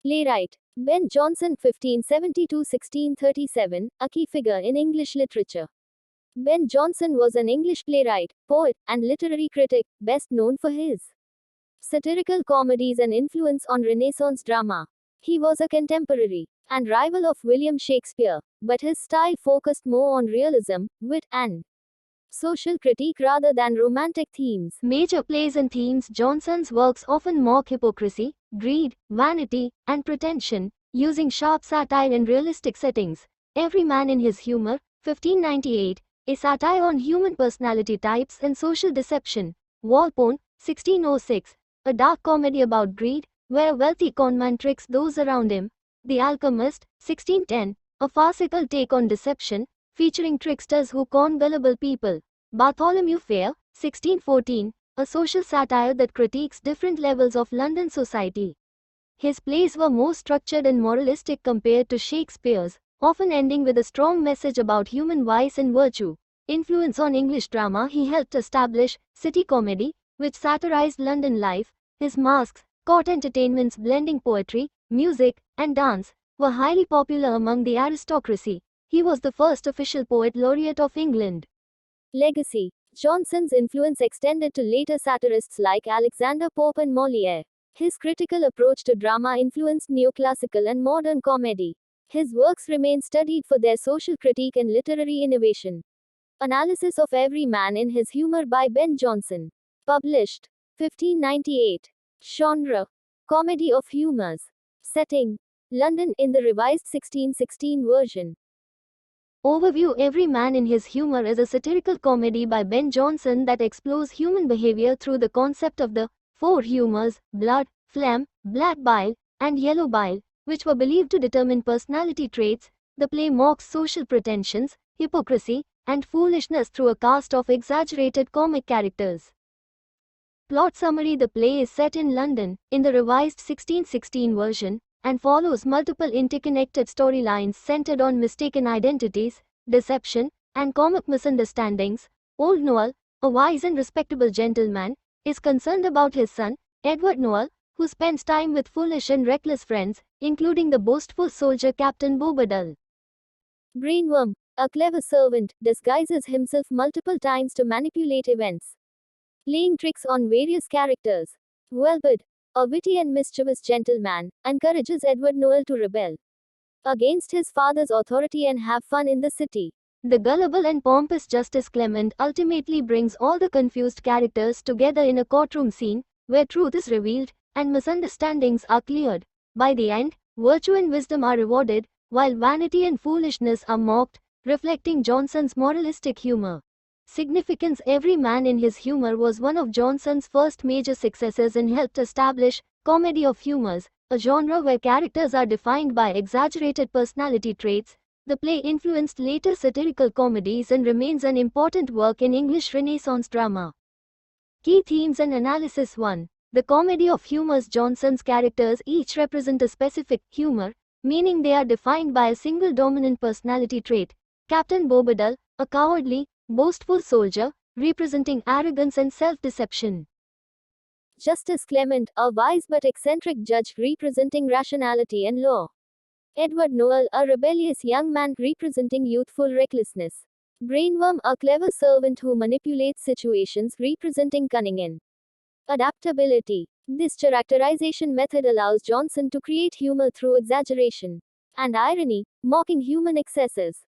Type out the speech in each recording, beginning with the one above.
Playwright Ben Jonson 1572–1637, a key figure in English literature. Ben Jonson was an English playwright, poet, and literary critic, best known for his satirical comedies and influence on Renaissance drama. He was a contemporary and rival of William Shakespeare, but his style focused more on realism, wit, and social critique rather than romantic themes. Major plays and themes. Jonson's works often mock hypocrisy, greed, vanity, and pretension, using sharp satire in realistic settings. Every Man in His Humor, 1598, a satire on human personality types and social deception. Walpole, 1606, a dark comedy about greed, where a wealthy conman tricks those around him. The Alchemist, 1610, a farcical take on deception, featuring tricksters who con gullible people. Bartholomew Fair, 1614, a social satire that critiques different levels of London society. His plays were more structured and moralistic compared to Shakespeare's, often ending with a strong message about human vice and virtue. Influence on English drama. He helped establish city comedy, which satirized London life. His masks, court entertainments blending poetry, music, and dance, were highly popular among the aristocracy. He was the first official poet laureate of England. Legacy. Jonson's influence extended to later satirists like Alexander Pope and Molière. His critical approach to drama influenced neoclassical and modern comedy. His works remain studied for their social critique and literary innovation. Analysis of Every Man in His Humor by Ben Jonson. Published 1598. Genre: comedy of humors. Setting: London in the revised 1616 version. Overview. Every Man in His Humor is a satirical comedy by Ben Jonson that explores human behavior through the concept of the four humors: blood, phlegm, black bile, and yellow bile, which were believed to determine personality traits. The play mocks social pretensions, hypocrisy, and foolishness through a cast of exaggerated comic characters. Plot summary. The play is set in London, in the revised 1616 version, and follows multiple interconnected storylines centered on mistaken identities, deception, and comic misunderstandings. Old Noel, a wise and respectable gentleman, is concerned about his son, Edward Noel, who spends time with foolish and reckless friends, including the boastful soldier Captain Bobadil. Brainworm, a clever servant, disguises himself multiple times to manipulate events, playing tricks on various characters. Wellbud, a witty and mischievous gentleman, encourages Edward Noel to rebel against his father's authority and have fun in the city. The gullible and pompous Justice Clement ultimately brings all the confused characters together in a courtroom scene, where truth is revealed, and misunderstandings are cleared. By the end, virtue and wisdom are rewarded, while vanity and foolishness are mocked, reflecting Jonson's moralistic humor. Significance. Every Man in His Humor was one of Jonson's first major successes and helped establish comedy of humors, a genre where characters are defined by exaggerated personality traits. The play influenced later satirical comedies and remains an important work in English Renaissance drama. Key themes and analysis. 1. The comedy of humors. Jonson's characters each represent a specific humor, meaning they are defined by a single dominant personality trait. Captain Bobadil, a cowardly, boastful soldier, representing arrogance and self-deception. Justice Clement, a wise but eccentric judge representing rationality and law. Edward Noel, a rebellious young man representing youthful recklessness. Brainworm, a clever servant who manipulates situations representing cunning and adaptability. This characterization method allows Jonson to create humor through exaggeration and irony, mocking human excesses.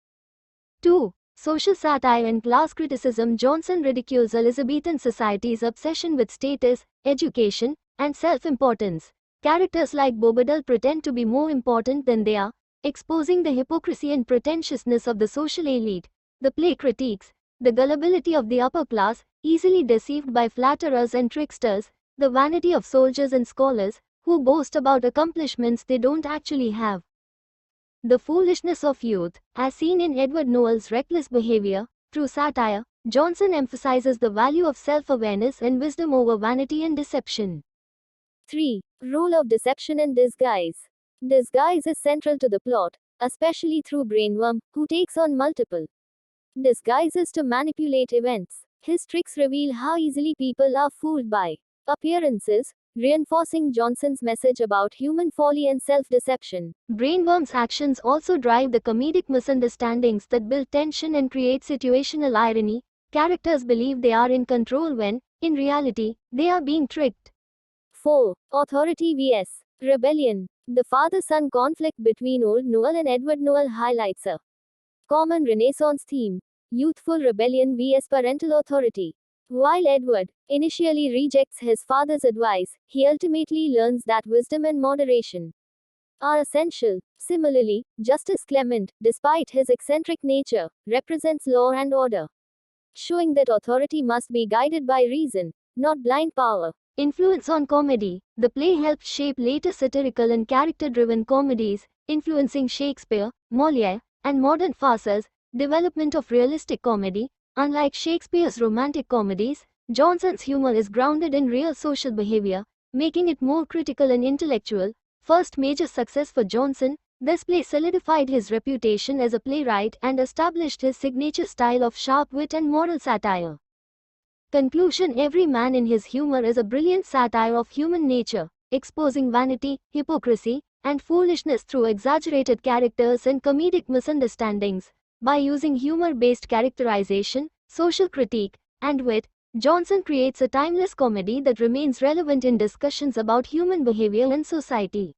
2. Social satire and class criticism. Jonson ridicules Elizabethan society's obsession with status, education, and self-importance. Characters like Bobadil pretend to be more important than they are, exposing the hypocrisy and pretentiousness of the social elite. The play critiques the gullibility of the upper class, easily deceived by flatterers and tricksters, the vanity of soldiers and scholars, who boast about accomplishments they don't actually have. The foolishness of youth, as seen in Edward Noel's reckless behavior. Through satire, Jonson emphasizes the value of self-awareness and wisdom over vanity and deception. 3. Role of deception and disguise. Disguise is central to the plot, especially through Brainworm, who takes on multiple disguises to manipulate events. His tricks reveal how easily people are fooled by appearances, reinforcing Johnson's message about human folly and self-deception. Brainworm's actions also drive the comedic misunderstandings that build tension and create situational irony. Characters believe they are in control when, in reality, they are being tricked. 4. Authority vs. Rebellion. The father-son conflict between Old Noel and Edward Noel highlights a common Renaissance theme: youthful rebellion vs. parental authority. While Edward initially rejects his father's advice, he ultimately learns that wisdom and moderation are essential. Similarly, Justice Clement, despite his eccentric nature, represents law and order, showing that authority must be guided by reason, not blind power. Influence on comedy. The play helped shape later satirical and character-driven comedies, influencing Shakespeare, Molière, and modern farces. Development of realistic comedy. Unlike Shakespeare's romantic comedies, Johnson's humor is grounded in real social behavior, making it more critical and intellectual. First major success for Johnson, this play solidified his reputation as a playwright and established his signature style of sharp wit and moral satire. Conclusion: every man in his humor is a brilliant satire of human nature, exposing vanity, hypocrisy, and foolishness through exaggerated characters and comedic misunderstandings. By using humor-based characterization, social critique, and wit, Johnson creates a timeless comedy that remains relevant in discussions about human behavior and society.